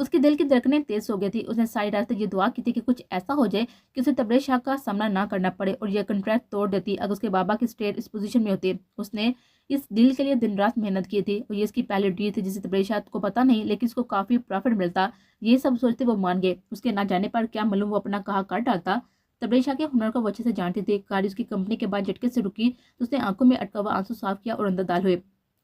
اس کے دل کی دھڑکنیں تیز ہو گئی تھی. اس نے ساری راستے یہ دعا کی تھی کہ کچھ ایسا ہو جائے کہ اسے تبریز شاہ کا سامنا نہ کرنا پڑے اور یہ کنٹریکٹ توڑ دیتی اگر اس کے بابا کی اسٹیٹ اس پوزیشن میں ہوتی. اس نے اس ڈیل کے لیے دن رات محنت کی تھی اور یہ اس کی پہلی ڈیل تھی جسے تبریز شاہ کو پتا نہیں لیکن اس کو کافی پروفٹ ملتا. یہ سب سوچتے وہ مان گئے. اس کے نہ جانے پر کیا معلوم وہ اپنا کہا کر ڈالتا. تبریز شاہ کے ہنر کو وہ اچھے سے جانتی تھی. گاڑی اس کی کمپنی کے بعد جھٹکے سے رکی تو اس نے آنکھوں میں اٹکا ہوا آنسو صاف کیا اور اندر دال ہوئے.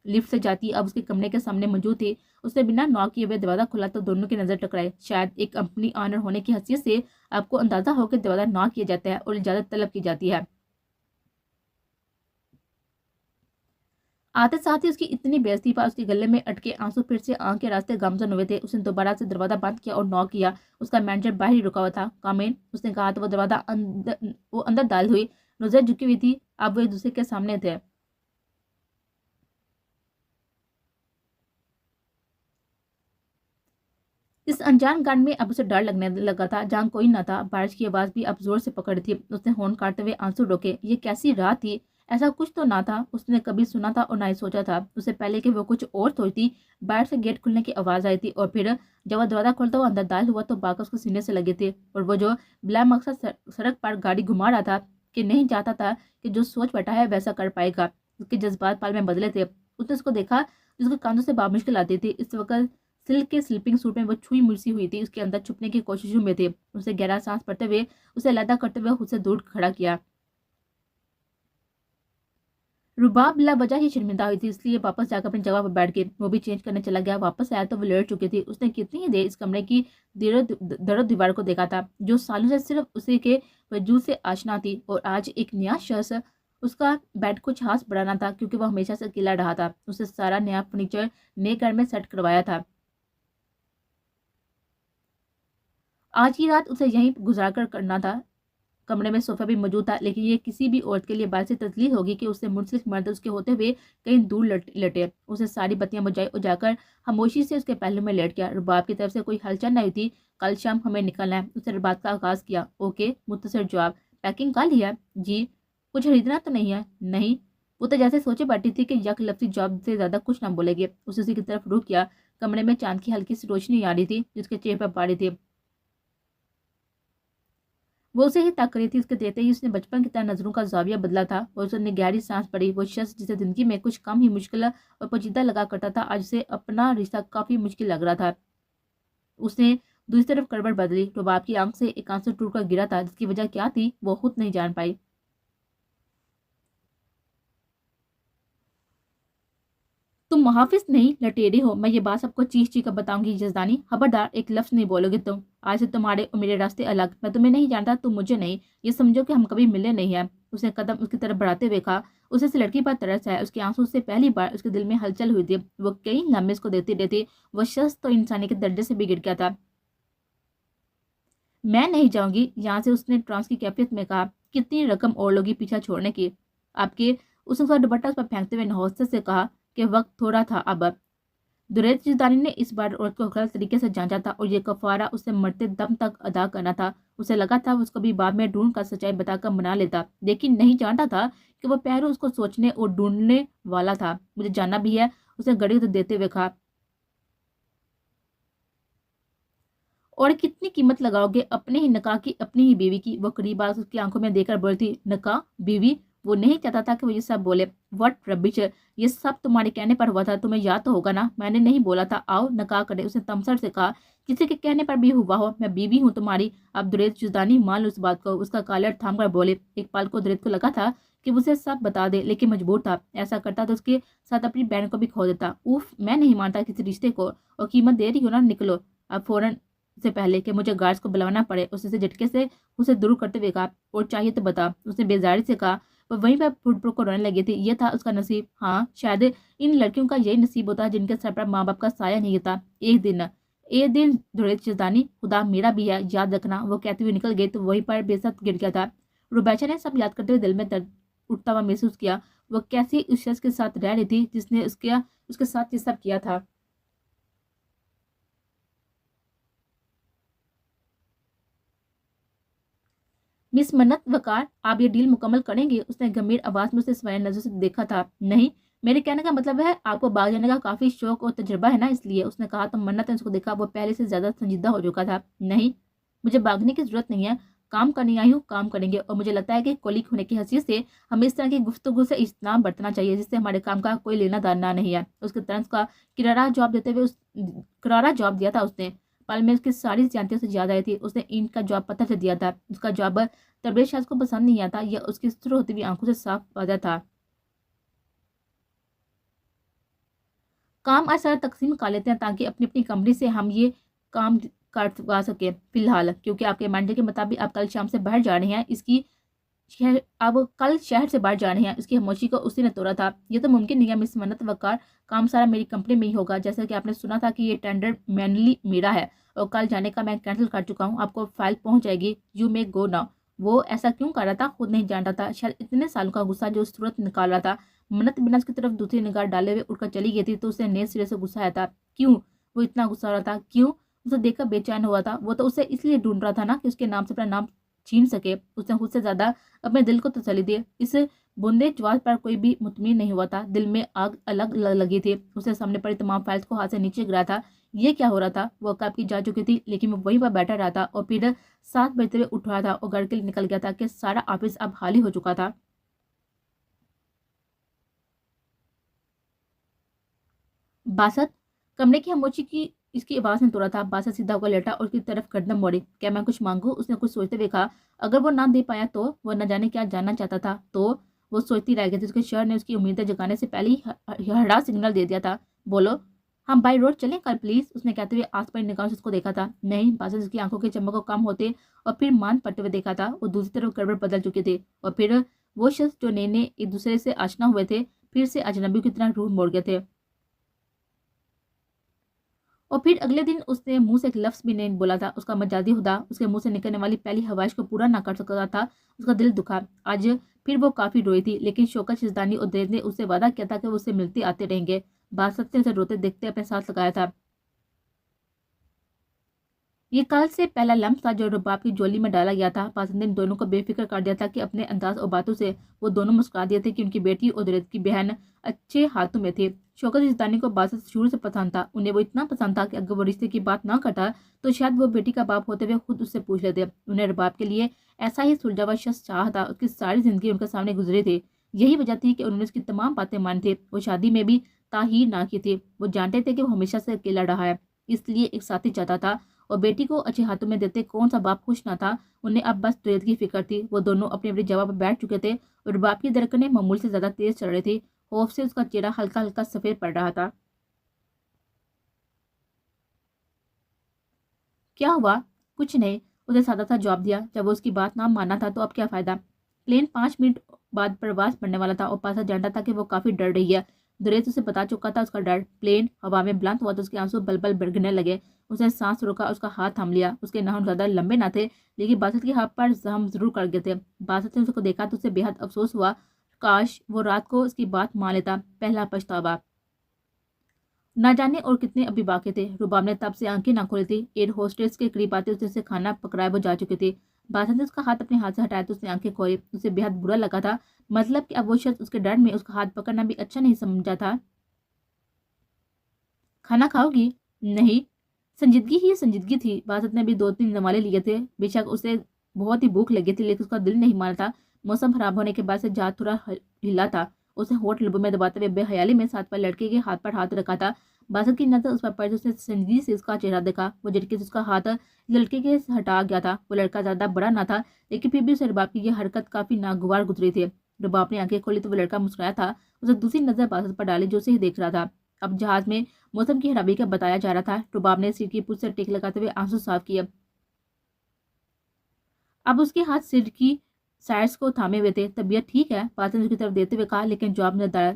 لفٹ سے جاتی اب اس کی کمرے کے سامنے موجود تھی. اس نے بنا ناک کیے ہوئے دروازہ کھلا تو دونوں کی نظر ٹکرائے. شاید ایک کمپنی آنر ہونے کی حیثیت سے آپ کو اندازہ ہو کہ دروازہ ناک کیا جاتا ہے اور اجازت طلب کی جاتی ہے. آتے ساتھ ہی اس کی اتنی بےعزتی پر اس کے گلے میں اٹکے آنسو پھر سے آنکھ کے راستے گامزن ہوئے تھے. اس نے دوبارہ سے دروازہ بند کیا اور ناک کیا. اس کا مینیجر باہر ہی رکا ہوا تھا. کامین اس نے کہا تو وہ دروازہ اندر دال ہوئی. نظر جھکی ہوئی تھی. اب وہ ایک دوسرے کے سامنے تھے. اس انجان گارڈ میں اب اسے ڈر لگنے لگا تھا. جہاں کوئی نہ تھا. بارش کی آواز بھی اب زور سے پکڑ تھی. اس نے ہورن کاٹتے ہوئے آنسو روکے. یہ کیسی رات تھی. ایسا کچھ تو نہ تھا اس نے کبھی سنا تھا اور نہ ہی سوچا تھا. اس سے پہلے کہ وہ کچھ اور سوچتی باہر سے گیٹ کھلنے کی آواز آئی تھی اور پھر جب وہ دروازہ کھولتا وہ اندر دال ہوا تو باغ اس کو سینے سے لگے تھے اور وہ جو بلا مقصد سڑک پر گاڑی گھما رہا تھا کہ نہیں چاہتا تھا کہ جو سوچ بیٹھا ہے ویسا کر پائے گا. اس کے جذبات پال میں بدلے تھے. اس نے اس کو دیکھا جس کو کاندھوں سے باب مشکل آتی تھی. اس وقت سلک کے سلیپنگ سوٹ میں وہ چھوئی مرسی ہوئی تھی. اس کے اندر چھپنے کی کوششوں میں تھے. اسے گہرا سانس پڑتے ہوئے اسے علیحدہ کرتے ہوئے خود سے دور کھڑا کیا. رباب بلا وجہ ہی شرمندہ ہوئی تھی اس لیے واپس جا کر اپنی جگہ پر بیٹھ گئی. وہ بھی چینج کرنے چلا گیا. واپس آیا تو وہ لیٹ چکی تھی. اس نے کتنی ہی دیر اس کمرے کی درد دیوار کو دیکھا تھا جو سالوں سے صرف اسی کے وجود سے آشنا تھی اور آج ایک نیا شخص اس کا بیڈ کچھ خاص بڑھانا تھا کیونکہ وہ ہمیشہ سے اکیلا رہا تھا. اسے سارا نیا فرنیچر نئے گھر میں سیٹ کروایا تھا. آج کی رات اسے یہیں گزار کر کرنا تھا. کمرے میں صوفہ بھی موجود تھا لیکن یہ کسی بھی عورت کے لیے باعث تسلیت ہوگی کہ اس سے منسلک مرد اس کے ہوتے ہوئے کہیں دور لٹے. اسے ساری بتیاں بجھائی اور جا کر خاموشی سے اس کے پہلو میں لیٹ گیا. رباب کی طرف سے کوئی ہلچل نہیں تھی. کل شام ہمیں نکلنا ہے. اس نے بات کا آغاز کیا. اوکے مختصر جواب. پیکنگ کر لیا؟ جی. کچھ خریدنا تو نہیں ہے؟ نہیں. وہ تو جیسے سوچے بیٹھی تھی کہ یک لفظی جواب سے زیادہ کچھ نہ بولے گی. اسے اسی کی طرف رک کیا. کمرے میں چاند کی ہلکی سی روشنی آ رہی تھی جس کے چہرے پر پڑ رہی تھی. وہ اسے ہی تک رہی تھی. اس کے دیتے ہی اس نے بچپن کی طرح نظروں کا زاویہ بدلا تھا اور اس نے گہری سانس پڑی. وہ شخص جسے زندگی میں کچھ کم ہی مشکل اور پیچیدہ لگا کرتا تھا آج اسے اپنا رشتہ کافی مشکل لگ رہا تھا. اس نے دوسری طرف کروٹ بدلی. رباب کی آنکھ سے ایک آنسو ٹوٹ کر گرا تھا جس کی وجہ کیا تھی وہ خود نہیں جان پائی. تم محافظ نہیں لٹیرے ہو. میں یہ بات سب کو چیخ چیخ کر بتاؤں گی. یزدانی خبردار ایک لفظ نہیں بولو گے تم. آج سے تمہارے اور میرے راستے الگ. میں تمہیں نہیں جانتا تم مجھے نہیں. یہ سمجھو کہ ہم کبھی ملے نہیں ہیں. اس نے قدم اس کی طرف بڑھاتے ہوئے کہا. اسے اس لڑکی پر ترس ہے. اس کے آنسو سے پہلی بار اس کے دل میں ہلچل ہوئی تھی. وہ کئی لمحے اس کو دیتی رہتی. وہ شخص تو انسانی کے درجے سے بھی گر گیا تھا. میں نہیں جاؤں گی یہاں سے. اس نے ٹرانس کی کیفیت میں کہا. کتنی رقم اور لوگی پیچھا چھوڑنے کی. آپ کے اس نے دوپٹہ اس پر پھینکتے ہوئے نحوست سے کہا کہ وقت تھوڑا تھا اب. دریت جزدانی نے اس بار عورت کو غلط طریقے سے جانچا تھا اور یہ کفارہ اسے مرتے دم تک ادا کرنا تھا. اسے لگا تھا اس کو بھی بعد میں ڈھونڈ کر سچائی بتا کر منا لیتا لیکن نہیں جانتا تھا کہ وہ پہلو اس کو سوچنے اور ڈھونڈنے والا تھا. مجھے جاننا بھی ہے. اسے گھڑی تو دیتے ہوئے کہا. اور کتنی قیمت لگاؤ گے اپنے ہی نکاح کی اپنی ہی بیوی کی. وہ قریب آ اس کی آنکھوں میں دیکھ کر بولتی. نکاح بیوی. وہ نہیں چاہتا تھا کہ وہ یہ سب بولے. وٹ ربش. یہ سب تمہارے کہنے پر ہوا تھا. تمہیں یاد تو ہوگا نا میں نے نہیں بولا تھا آؤ نکاح کرے. اس نے تمسر سے کہا. کسی کے کہنے پر بھی ہوا ہو. میں بیوی ہوں تمہاری. اب دریت جزدانی مان لو اس بات کو. اس کا کالر تھام کر بولے. ایک پال کو دریت کو لگا تھا کہ اسے سب بتا دے لیکن مجبور تھا. ایسا کرتا تو اس کے ساتھ اپنی بہن کو بھی کھو دیتا. اوف میں نہیں مانتا کسی رشتے کو. اور قیمت دے رہی ہو نا نکلو اب فوراً سے پہلے کہ مجھے گارڈز کو بلوانا پڑے. اسے جھٹکے سے اسے دور کرتے ہوئے کہا. اور چاہیے تو بتا. اس نے بیزاری سے کہا. وہ وہیں پہ پھٹ پھٹ کو رونے لگی تھی. یہ تھا اس کا نصیب. ہاں شاید ان لڑکیوں کا یہی نصیب ہوتا جن کے سر پر ماں باپ کا سایہ نہیں تھا. ایک دن دریت جزدانی خدا میرا بھی ہے یاد رکھنا. وہ کہتے ہوئے نکل گئی تو وہیں پر بے ست گر گیا تھا. روبیچا نے سب یاد کرتے ہوئے دل میں درد اٹھتا ہوا محسوس کیا. وہ کیسی اس شخص کے ساتھ رہ رہی تھی جس نے اس کے ساتھ یہ سب کیا تھا. مس منت وقار آپ یہ ڈیل مکمل کریں گے؟ اس نے گمبھیر آواز میں اسے سوائے نظر سے دیکھا تھا. نہیں میرے کہنے کا مطلب ہے آپ کو باغ جانے کا کافی شوق اور تجربہ ہے نا، اس لیے۔ اس نے کہا تو منت نے اس کو دیکھا، وہ پہلے سے زیادہ سنجیدہ ہو چکا تھا۔ نہیں، مجھے بھاگنے کی ضرورت نہیں ہے، کام کرنے آئی ہوں، کام کریں گے، اور مجھے لگتا ہے کہ کولیگ ہونے کی حیثیت سے ہمیں اس طرح کی گفتگو سے اجتناب برتنا چاہیے جس سے ہمارے کام کا کوئی لینا دینا نہیں ہے۔ اس کے طرز کا کرارا جواب دیا تھا اس نے۔ پل میں اس کی ساری زیادتیوں سے یاد آئی تھی۔ اس نے اینٹ کا جواب پتھر سے دیا تھا۔ اس کا جواب تبریز شاید کو پسند نہیں آتا، یہ اس کی سر ہوتی ہوئی آنکھوں سے صاف واضح تھا۔ کام آج سارا تقسیم کر لیتے ہیں تاکہ اپنی اپنی کمپنی سے ہم یہ کام کروا سکیں۔ فی الحال کیونکہ آپ کے مینیجر کے مطابق آپ کل شام سے باہر جا رہے ہیں، اب کل شہر سے باہر جا رہے ہیں، اس کی خاموشی کو اسی نے توڑا تھا۔ یہ تو ممکن نہیں ہے مس منت وقار، کام سارا میری کمپنی میں ہی ہوگا، جیسا کہ آپ نے سنا تھا کہ یہ ٹینڈر مینلی میرا ہے اور کل جانے کا میں کینسل کر چکا ہوں، آپ کو فائل پہنچ جائے گی، یو میں گو ناؤ۔ وہ ایسا کیوں کر رہا تھا خود نہیں جانتا تھا، شاید اتنے سالوں کا غصہ جو اس صورت نکال رہا تھا۔ منت بنا اس کی طرف دوسری نگاہ ڈالے ہوئے اڑ کر چلی گئی تھی تو اسے نئے سرے سے غصہ آیا تھا۔ کیوں وہ اتنا غصہ ہو رہا تھا؟ کیوں اسے دیکھ کر بے چین ہوا تھا؟ وہ تو اسے اس لیے ڈھونڈ رہا تھا نا کہ اس کے نام سے اپنا نام چھین سکے۔ اس نے خود سے زیادہ اپنے دل کو تسلی دی۔ اس بوندے جواز پر کوئی بھی مطمئن نہیں ہوا تھا، دل میں آگ الگ لگی تھی۔ اسے سامنے پڑی تمام فائلز کو ہاتھ سے نیچے گرایا تھا۔ یہ کیا ہو رہا تھا؟ وہ کب کی جا چکی تھی لیکن وہ وہیں پر بیٹھا رہا تھا اور پھر 7 بجتے ہوئے اٹھ رہا تھا اور گھر کے لیے نکل گیا تھا کہ سارا آفس اب خالی ہو چکا تھا۔ باسط کمرے کی خاموشی کی اس کی آواز نے توڑا تھا۔ باسط سیدھا ہو کر لیٹا اور اس کی طرف گردن موڑی۔ کیا میں کچھ مانگوں؟ اس نے کچھ سوچتے ہوئے کہا۔ اگر وہ نہ دے پایا تو؟ وہ نہ جانے کیا جاننا چاہتا تھا تو؟ وہ سوچتی رہ گئی تھی۔ اس کے شوہر نے اس کی امیدیں جگانے سے پہلے ہی ہرا سگنل دے دیا تھا۔ بولو، ہم بائی روڈ چلیں کل پلیز؟ اس نے کہتے ہوئے آس پاس نگاہوں سے اس کو دیکھا تھا۔ نہیں، باسط اس کی آنکھوں کے چمک کو کم ہوتے اور پھر مان پڑتے ہوئے دیکھا تھا۔ وہ دوسری طرف گڑبڑ بدل چکے تھے اور پھر وہ شخص جو نئے نئے ایک دوسرے سے آشنا ہوئے تھے پھر سے اجنبیوں کی طرح روح موڑ گئے تھے۔ اور پھر اگلے دن اس نے منہ سے ایک لفظ بھی نہیں بولا تھا۔ اس کا مجازی خدا اس کے منہ سے نکلنے والی پہلی خواہش کو پورا نہ کر سکتا تھا۔ اس کا دل دکھا۔ آج پھر وہ کافی روئی تھی لیکن شوکت شزدانی اور دیر نے اس سے وعدہ کیا تھا کہ وہ اسے ملتے آتے رہیں گے۔ باسط نے اسے روتے دیکھتے اپنے ساتھ لگایا تھا۔ یہ کل سے پہلا لمحہ تھا جو رباب کی جولی میں ڈالا گیا تھا۔ باسط نے ان دونوں کو بے فکر کر دیا تھا کہ اپنے انداز اور باتوں سے وہ دونوں مسکرا دیے تھے کہ ان کی بیٹی اور دریت کی بہن اچھے ہاتھوں میں تھی۔ شوکت شزدانی کو باسط شروع سے پسند تھا۔ انہیں وہ اتنا پسند تھا کہ اگر وہ رشتے کی بات نہ کرتا تو شاید وہ بیٹی کا باپ ہوتے ہوئے خود اس سے پوچھ لیتے۔ انہیں رباب کے لیے ایسا ہی سلجھا ہوا شخص چاہا تھا۔ اس کی ساری زندگی ان کے سامنے گزری تھی۔ یہی وجہ تھی کہ انہوں نے اس کی تمام باتیں مانی تھی۔ وہ شادی میں بھی تاخیر نہ کی تھی۔ وہ جانتے تھے کہ وہ ہمیشہ سے اکیلا رہا ہے، اس لیے ایک ساتھی چاہتا تھا اور بیٹی کو اچھے ہاتھوں میں دیتے کون سا باپ خوش نہ تھا۔ انہیں اب بس دریت کی فکر تھی۔ وہ دونوں اپنی اپنی جگہ پر بیٹھ چکے تھے اور رباب کی دھڑکنیں معمول سے زیادہ تیز چل رہی تھی۔ خوف سے اس کا چہرہ ہلکا ہلکا سفید پڑ رہا تھا۔ کیا ہوا؟ کچھ نہیں، اسے سادہ سا جواب دیا۔ جب وہ اس کی بات نہ ماننا تھا تو اب کیا فائدہ؟ پلین 5 منٹ بعد پرواز پڑنے والا تھا اور پاسا جانتا تھا کہ وہ کافی ڈر رہی ہے۔ دریت اسے بتا چکا تھا اس کا ڈر۔ پلین ہوا میں بلند ہوا تو اس کے آنسو بل بل گرنے لگے۔ اس نے سانس روکا، اس کا ہاتھ تھام لیا۔ اس کے ناخن زیادہ لمبے نہ تھے لیکن باسط کے ہاتھ پر زخم ضرور کر گئے تھے۔ باسط نے اس کو دیکھا تو اسے بے حد افسوس ہوا۔ کاش وہ رات کو اس کی بات مان لیتا۔ پہلا پچھتاوا۔ نہ جانے اور کتنے ابھی باقی تھے۔ رباب نے تب سے آنکھیں نہ کھولی تھی۔ ایئر ہوسٹس کے قریب آتے اسے کھانا پکڑائے وہ جا چکی تھی۔ باسط نے اس کا ہاتھ اپنے ہاتھ سے ہٹایا تو اس نے آنکھیں کھولی۔ اسے بے حد برا لگا تھا، مطلب کہ اب وہ شخص اس کے ڈر میں اس کا ہاتھ پکڑنا بھی اچھا نہیں سمجھا تھا۔ کھانا کھاؤ گی؟ نہیں، سنجیدگی ہی سنجیدگی تھی۔ باسط نے بھی 2-3 نوالے لیے تھے۔ بے شک اسے بہت ہی بھوک لگی تھی لیکن اس کا دل نہیں مانا تھا۔ موسم خراب ہونے کے بعد سے جہاز تھوڑا ہلا تھا۔ اس نے ہونٹ لبوں میں دباتے ہوئے بے خیالی میں ساتھ پر لڑکے کے ہاتھ پر ہاتھ رکھا تھا۔ باسط کی نظر اس پر پڑی تو اس نے سنجیدگی سے اس کا چہرہ دیکھا۔ وہ جھٹکے سے اس کا ہاتھ لڑکے کے ہٹا گیا تھا۔ وہ لڑکا زیادہ بڑا نہ تھا لیکن پھر بھی اسے رباب کی یہ حرکت کافی ناگوار گزری تھی۔ رباب نے آنکھیں کھولی تو وہ لڑکا مسکرایا تھا۔ اسے دوسری نظر باسط پر ڈالی جو اسے ہی دیکھ رہا تھا۔ اب جہاز میں موسم کی خرابی کا بتایا جا رہا تھا۔ رباب نے سیٹ کی پشت سے ٹیک لگاتے ہوئے آنسو صاف کیا۔ اب اس کے ہاتھ سیٹ کی سائڈز کو تھامے ہوئے تھے۔ طبیعت ٹھیک ہے؟ باسط نے اس کی طرف دیتے ہوئے کہا لیکن جواب نہ دیا۔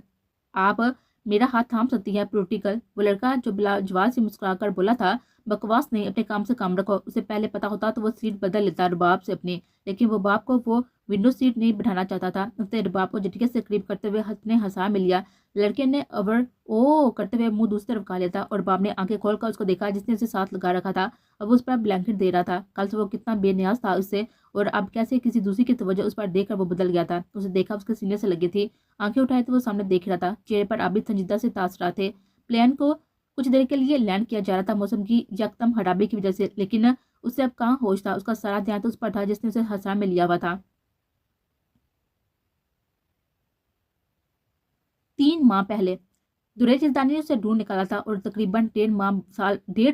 آپ میرا ہاتھ تھام سکتی ہیں پروٹیکل؟ وہ لڑکا جو بلا جواز سے مسکرا کر بولا تھا۔ بکواس نہیں، اپنے کام سے کام رکھو۔ اسے پہلے پتا ہوتا تو وہ سیٹ بدل لیتا رباب سے اپنی، لیکن وہ باپ کو وہ ونڈو سیٹ نہیں بٹھانا چاہتا تھا۔ اس نے رباب کو جھٹکے سے قریب کرتے ہوئے ہنسنے ہنسا میں لیا۔ لڑکے نے او کرتے ہوئے منہ دوسری طرف کھا لیا تھا اور رباب نے آنکھیں کھول کر اس کو دیکھا جس نے اسے ساتھ لگا رکھا تھا اور وہ اس پر بلینکٹ دے رہا تھا۔ کل سے وہ کتنا بے نیاز تھا اس سے اور اب کیسے کسی دوسری کی توجہ اس پر دیکھ کر وہ بدل گیا تھا۔ اسے دیکھا اس کے سینے سے لگی تھی، آنکھیں اٹھائے تو وہ سامنے دیکھ رہا تھا، چہرے پر عابد سنجیدہ سے تاثرات تھے۔ پلین کو کچھ دیر کے لیے لینڈ کیا جا رہا تھا موسم کی یکدم خرابی کی وجہ سے، لیکن اسے اب کہاں ہوش تھا۔ اس کا سارا دھیان تو اس پر تھا جس نے اسے ہسا میں لیا ہوا تھا۔ 3 ماہ پہلے دریج یزدانی نے اسے ڈھونڈ نکالا تھا اور تقریباً 1.5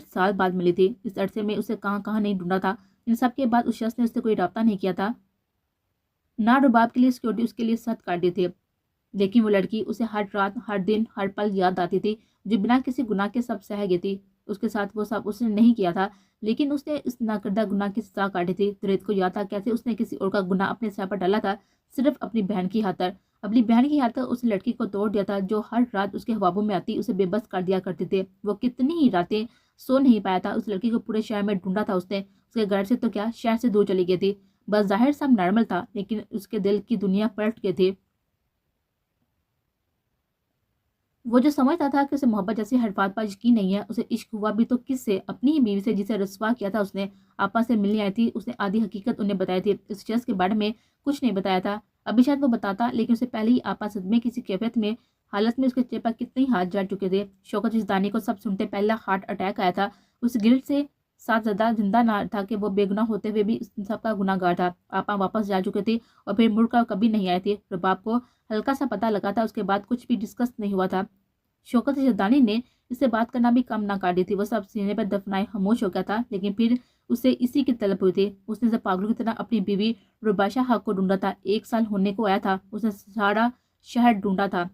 سال بعد ملی تھی۔ اس عرصے میں اسے کہاں کہاں نہیں ڈھونڈا تھا۔ ان سب کے بعد اس شخص نے اس سے کوئی رابطہ نہیں کیا تھا، نہ رباب کے لیے سیکورٹی اس کے لیے سخت کاٹ دی تھی، لیکن وہ لڑکی اسے ہر رات، ہر دن، ہر پل یاد آتی تھی، جو بنا کسی گناہ کے سب سہ گئی تھی۔ اس کے ساتھ وہ سب اس نے نہیں کیا تھا، لیکن اس نے اس ناکردہ گناہ کی سزا کاٹی تھی۔ دریج کو یاد تھا کیسے اس نے کسی اور کا گناہ اپنے سر پر ڈالا تھا، صرف اپنی بہن کی خاطر۔ اپنی بہن کی خاطر اس نے لڑکی کو توڑ دیا تھا جو ہر رات اس کے خوابوں میں آتی، اسے بے بس کر دیا کرتی تھی۔ وہ کتنی ہی راتیں سو نہیں پایا تھا۔ اس لڑکی کو پورے شہر میں ڈھونڈا تھا اس نے، اس کے گھر سے تو کیا، شہر سے دور چلی گئی تھی۔ بس ظاہر سب نارمل تھا، لیکن اس کے دل کی دنیا پلٹ گئی تھی۔ وہ جو سمجھتا تھا کہ اسے محبت جیسی حرفات پر یقین نہیں ہے، اسے عشق ہوا بھی تو کس سے؟ اپنی ہی بیوی سے، جسے رسوا کیا تھا اس نے۔ آپا سے ملنے آئی تھی، اس نے آدھی حقیقت انہیں بتائی تھی، اس شخص کے بارے میں کچھ نہیں بتایا تھا۔ ابھی شاید وہ بتاتا، لیکن اسے پہلے ہی آپا صدمے کسی کیفیت میں حالت میں اس کے چہرے پر کتنے ہی ہاتھ جڑ چکے تھے۔ شوکت یزدانی کو سب سنتے پہلا ہارٹ اٹیک آیا تھا۔ اس گلٹ سے ساتھ زندہ نہ تھا کہ وہ بے گناہ ہوتے ہوئے بھی ان سب کا گناہ گار تھا۔ آپا واپس جا چکے تھے اور پھر مڑ کر کبھی نہیں آئے تھے۔ رباب کو ہلکا سا پتہ لگا تھا، اس کے بعد کچھ بھی ڈسکس نہیں ہوا تھا۔ شوکت یزدانی نے اس سے بات کرنا بھی کم نہ کر دی تھی۔ وہ سب سینے پر دفنائے خاموش ہو گیا تھا، لیکن پھر اسے اسی کی طلب ہوئی تھی۔ اس نے جب پاگلوں کی طرح اپنی بیوی رباشہ حق کو ڈھونڈا تھا۔ 1 سال ہونے کو آیا تھا، اس نے سارا شہر ڈھونڈا تھا،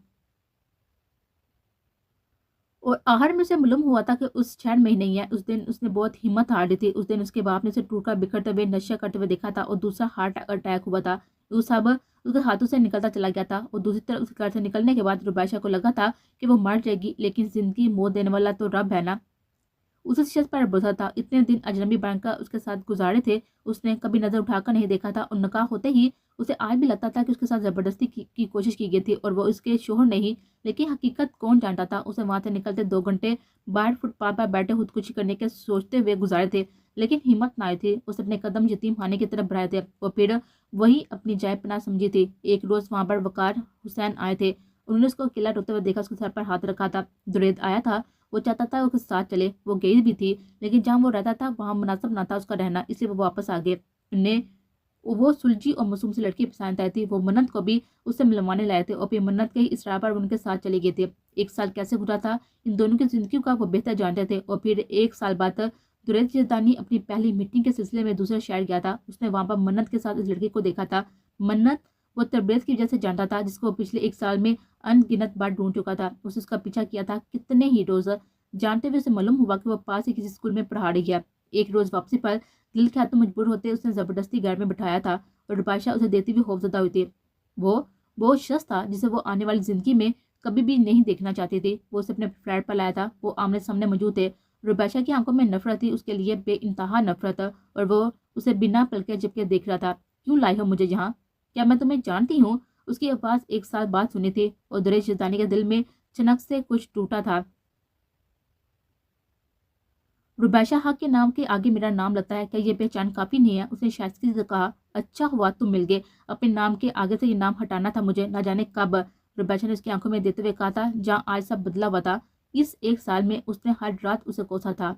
اور آخر میں اسے معلوم ہوا تھا کہ اس شہر میں ہی نہیں ہے۔ اس دن اس نے بہت ہمت ہار لی تھی۔ اس دن اس کے باپ نے اسے ٹوٹ کر بکھرتے ہوئے نشہ کرتے ہوئے دیکھا تھا، اور دوسرا ہارٹ اٹیک ہوا تھا۔ وہ سب اس کے ہاتھوں سے نکلتا چلا گیا تھا، اور دوسری طرف اس گھر سے نکلنے کے بعد رباشہ کو لگا تھا کہ وہ مر جائے گی، لیکن زندگی موت دینے والا تو رب ہے نا۔ اسے شخص پر بھروسہ تھا، اتنے دن اجنبی بن کر اس کے ساتھ گزارے تھے، اس نے کبھی نظر اٹھا کر نہیں دیکھا تھا، اور نکاح ہوتے ہی اسے آج بھی لگتا تھا کہ اس کے ساتھ زبردستی کی کوشش کی گئی تھی، اور وہ اس کے شوہر نہیں، لیکن حقیقت کون جانتا تھا۔ اسے وہاں سے نکلتے 2 گھنٹے باہر فٹ پاتھ پر بیٹھے خودکشی کرنے کے سوچتے ہوئے گزارے تھے، لیکن ہمت نہ آئی تھی۔ اسے اپنے قدم یتیم خانے کی طرف بڑھائے تھے، اور پھر وہی اپنی جائے پناہ سمجھی تھی۔ ایک روز وہاں پر وقار حسین آئے تھے، انہوں نے اس کو اکیلا روتے ہوئے دیکھا، اس کے سر پر ہاتھ رکھا تھا۔ دریج آیا تھا، وہ چاہتا تھا اس کے ساتھ چلے، وہ گئی بھی تھی، لیکن جہاں وہ رہتا تھا وہاں مناسب نہ تھا اس کا رہنا، اس لیے وہ واپس آ گئے۔ انہیں وہ سلجھی اور معصوم سی لڑکی پسند آئی تھی۔ وہ منت کو بھی اس سے ملوانے لائے تھے، اور پھر منت کے ہی اسرار پر ان کے ساتھ چلے گئے تھے۔ 1 سال کیسے گزرا تھا ان دونوں کی زندگیوں کا وہ بہتر جانتے تھے۔ اور پھر 1 سال بعد دریج یزدانی اپنی پہلی میٹنگ کے سلسلے میں دوسرے شہر گیا تھا۔ اس نے وہاں پر منت کے ساتھ اس لڑکی کو دیکھا تھا۔ منت وہ تبریز کی وجہ سے جانتا تھا، جس کو وہ پچھلے 1 سال میں ان گنت بار ڈھونڈ چکا تھا۔ اسے اس کا پیچھا کیا تھا کتنے ہی روز، جانتے ہوئے اسے معلوم ہوا کہ وہ پاس ہی کسی اسکول میں پڑھا رہی ہے۔ ایک روز واپسی پر دل کے ہاتھوں مجبور ہوتے اس نے زبردستی گھر میں بٹھایا تھا، اور رباشہ اسے دیتی ہوئی خوفزدہ ہوئی تھی۔ وہ شخص تھا جسے وہ آنے والی زندگی میں کبھی بھی نہیں دیکھنا چاہتی تھی۔ وہ اسے اپنے فلیٹ پر لایا تھا، وہ آمنے سامنے موجود تھے۔ رباشہ کی آنکھوں میں نفرت تھی، اس کے لیے بے انتہا نفرت، اور وہ اسے بنا پلکے جھپکے دیکھ رہا تھا۔ کیوں لائی ہو مجھے یہاں؟ کیا میں تمہیں جانتی ہوں؟ اس کی آواز 1 سال بعد سنی تھی، اور دریج یزدانی کے دل میں چنک سے کچھ ٹوٹا تھا۔ رباشہ حق کے نام کے آگے میرا نام لگتا ہے، کیا یہ پہچان کافی نہیں ہے؟ اس نے شائستگی سے کہا۔ اچھا ہوا تم مل گئے، اپنے نام کے آگے سے یہ نام ہٹانا تھا مجھے، نہ جانے کب۔ رباشہ نے اس کی آنکھوں میں دیتے ہوئے کہا تھا، جہاں آج سب بدلا ہوا تھا، اس 1 سال میں اس نے ہر رات اسے کوسا تھا۔